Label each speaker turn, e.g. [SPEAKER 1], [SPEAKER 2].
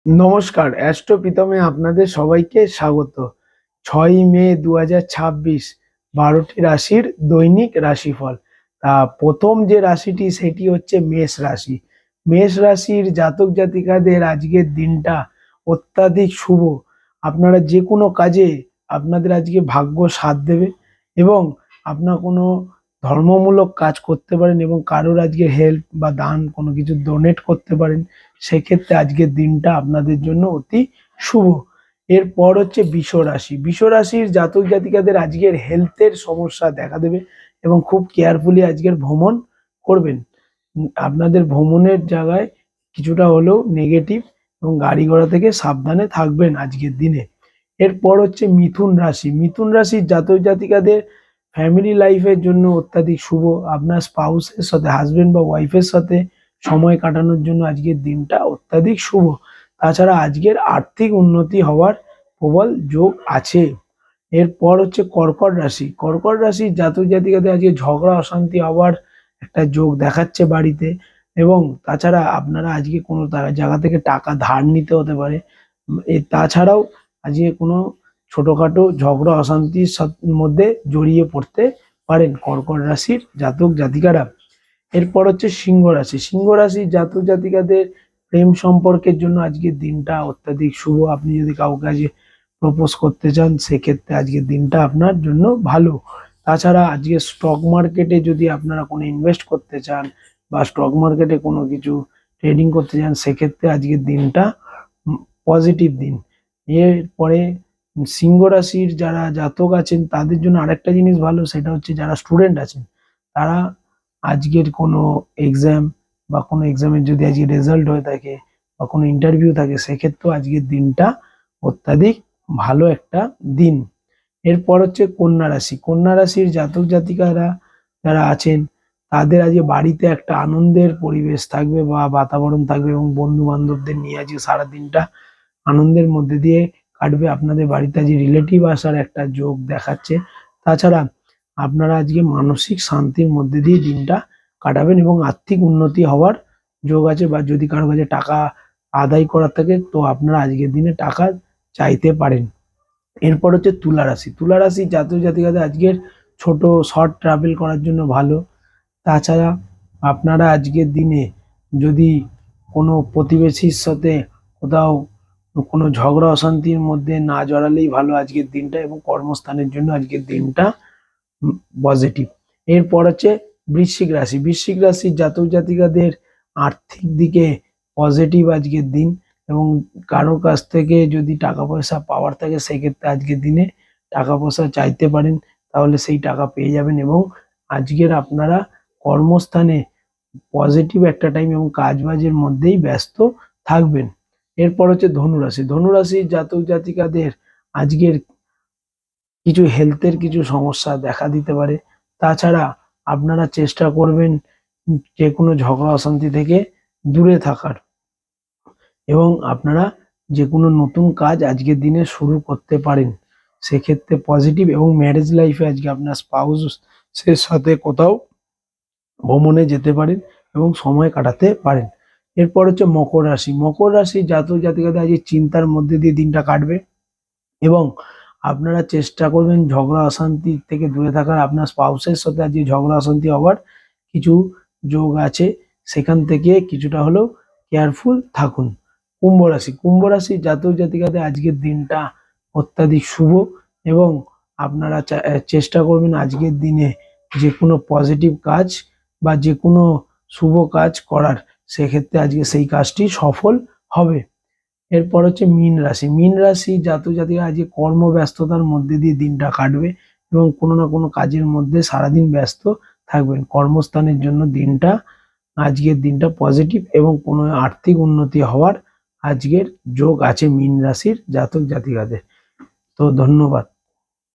[SPEAKER 1] নমস্কার, অ্যাস্ট্রো প্রীতমে আপনাদের সবাইকে স্বাগত। 6ই মে 2026 12টি রাশির দৈনিক রাশিফল। তা প্রথম যে রাশিটি সেটি হচ্ছে মেষ রাশি। মেষ রাশির জাতক জাতিকাদের আজকের দিনটা অত্যাধিক শুভ। আপনারা যে কোনো কাজে আপনাদের আজকে ভাগ্য সাথ দেবে এবং আপনার কোনো ধর্মমূলক কাজ করতে পারেন এবং কারোর আজকে হেল্প বা দান কোনো কিছু ডোনেট করতে পারেন। সেক্ষেত্রে আজকের দিনটা আপনাদের জন্য অতি শুভ। এরপর হচ্ছে বৃষ রাশি। বৃষ রাশির জাতক জাতিকাদের আজকের হেলথের সমস্যা দেখা দেবে এবং খুব কেয়ারফুলি আজকের ভ্রমণ করবেন। আপনাদের ভ্রমণের জায়গায় কিছুটা হলেও নেগেটিভ এবং গাড়ি ঘোড়া থেকে সাবধানে থাকবেন আজকের দিনে। এরপর হচ্ছে মিথুন রাশি। মিথুন রাশির জাতক জাতিকাদের ফ্যামিলি লাইফের জন্য অত্যাধিক শুভ। আপনার স্পাউসের সাথে, হাজবেন্ড বা ওয়াইফের সাথে সময় কাটানোর জন্য আজকের দিনটা অত্যাধিক শুভ। তাছাড়া আজকের আর্থিক উন্নতি হওয়ার প্রবল যোগ আছে। এরপর হচ্ছে কর্কট রাশি। কর্কট রাশির জাতক জাতিকাদের আজকে ঝগড়া অশান্তি হওয়ার একটা যোগ দেখাচ্ছে বাড়িতে, এবং তাছাড়া আপনারা আজকে কোনো জায়গা থেকে টাকা ধার নিতে হতে পারে। তাছাড়াও আজকে কোনো ছোটখাটো ঝগড়া অশান্তির মধ্যে জড়িয়ে পড়তে পারেন কর্কট রাশির জাতক জাতিকারা। এরপর হচ্ছে সিংহ রাশি। সিংহ রাশির জাতক জাতিকাদের প্রেম সম্পর্কের জন্য আজকের দিনটা অত্যাধিক শুভ। আপনি যদি কাউকে আজকে প্রপোজ করতে চান সেক্ষেত্রে আজকের দিনটা আপনার জন্য ভালো। তাছাড়া আজকে স্টক মার্কেটে যদি আপনারা কোনো ইনভেস্ট করতে চান বা স্টক মার্কেটে কোনো কিছু ট্রেডিং করতে চান সেক্ষেত্রে আজকের দিনটা পজিটিভ দিন। এরপরে সিংহ রাশির যারা জাতক আছেন তাদের জন্য আরেকটা জিনিস ভালো, সেটা হচ্ছে যারা স্টুডেন্ট আছেন তারা আজকের কোনো এক্সাম বা কোনো এক্সামের যদি আজকে রেজাল্ট হয়ে থাকে বা কোনো ইন্টারভিউ থাকে সেক্ষেত্রেও আজকের দিনটা অত্যাধিক ভালো একটা দিন। এরপর হচ্ছে কন্যা রাশি। কন্যা রাশির জাতক জাতিকারা যারা আছেন তাদের আজকে বাড়িতে একটা আনন্দের পরিবেশ থাকবে বা বাতাবরণ থাকবে এবং বন্ধু বান্ধবদের নিয়ে আজকে সারাদিনটা আনন্দের মধ্যে দিয়ে কাটবে। আপনাদের বাড়িতে আজকে রিলেটিভ আসার একটা যোগ দেখাচ্ছে। তাছাড়া আপনারা আজকে মানসিক শান্তির মধ্যে দিয়ে দিনটা কাটাবেন এবং আর্থিক উন্নতি হওয়ার যোগ আছে, বা যদি কারো কাছে টাকা আদায় করার থাকে তো আপনারা আজকের দিনে টাকা চাইতে পারেন। এরপর হচ্ছে তুলা রাশি। তুলা রাশি জাতক জাতিকাদের আজকের ছোট শর্ট ট্রাভেল করার জন্য ভালো। তাছাড়া আপনারা আজকের দিনে যদি কোনো প্রতিবেশীর সাথে কোথাও কোনো ঝগড়া অশান্তির মধ্যে না জড়ালেই ভালো আজকের দিনটা, এবং কর্মস্থানের জন্য আজকের দিনটা পজিটিভ। এরপর হচ্ছে বৃশ্চিক রাশি। বৃশ্চিক রাশির জাতক জাতিকাদের আর্থিক দিকে পজিটিভ আজকের দিন, এবং কারোর কাছ থেকে যদি টাকা পয়সা পাওয়ার থাকে সেক্ষেত্রে আজকের দিনে টাকা পয়সা চাইতে পারেন, তাহলে সেই টাকা পেয়ে যাবেন এবং আজকের আপনারা কর্মস্থানে পজিটিভ একটা টাইম এবং কাজবাজের মধ্যেই ব্যস্ত থাকবেন। এরপর হচ্ছে ধনুরাশি। ধনুরাশির জাতক জাতিকাদের আজকের কিছু হেলথের কিছু সমস্যা দেখা দিতে পারে। তাছাড়া আপনারা চেষ্টা করবেন যে কোনো ঝগড়া অশান্তি থেকে দূরে থাকার, এবং আপনারা যে কোনো নতুন কাজ আজকের দিনে শুরু করতে পারেন সেক্ষেত্রে পজিটিভ। এবং ম্যারেজ লাইফে আজকে আপনার স্পাউসের সাথে কোথাও ভ্রমণে যেতে পারেন এবং সময় কাটাতে পারেন। এরপর হচ্ছে মকর রাশি। মকর রাশি জাতক জাতিকাদের আজকে চিন্তার মধ্যে দিয়ে দিনটা কাটবে এবং আপনারা চেষ্টা করবেন ঝগড়া অশান্তি থেকে দূরে থাকার। আপনার স্পাউসের সাথে আজকে ঝগড়া অশান্তি হওয়ার কিছু যোগ আছে, সেখান থেকে কিছুটা হলেও কেয়ারফুল থাকুন। কুম্ভ রাশি। কুম্ভ রাশি জাতক জাতিকাদের আজকের দিনটা অত্যাধিক শুভ, এবং আপনারা চেষ্টা করবেন আজকের দিনে যে কোনো পজিটিভ কাজ বা যে কোনো শুভ কাজ করার, সেক্ষেত্রে আজকে সেই কাজটি সফল হবে। এরপর হচ্ছে মীন রাশি। মীন রাশি জাতক জাতিকা আজকে কর্মব্যস্ততার মধ্যে দিয়ে দিনটা কাটবে এবং কোনো না কোনো কাজের মধ্যে সারাদিন ব্যস্ত থাকবেন। কর্মস্থানের জন্য দিনটা আজকের দিনটা পজিটিভ এবং কোনো আর্থিক উন্নতি হওয়ার আজকের যোগ আছে মীন রাশির জাতক জাতিকাদের। তো ধন্যবাদ।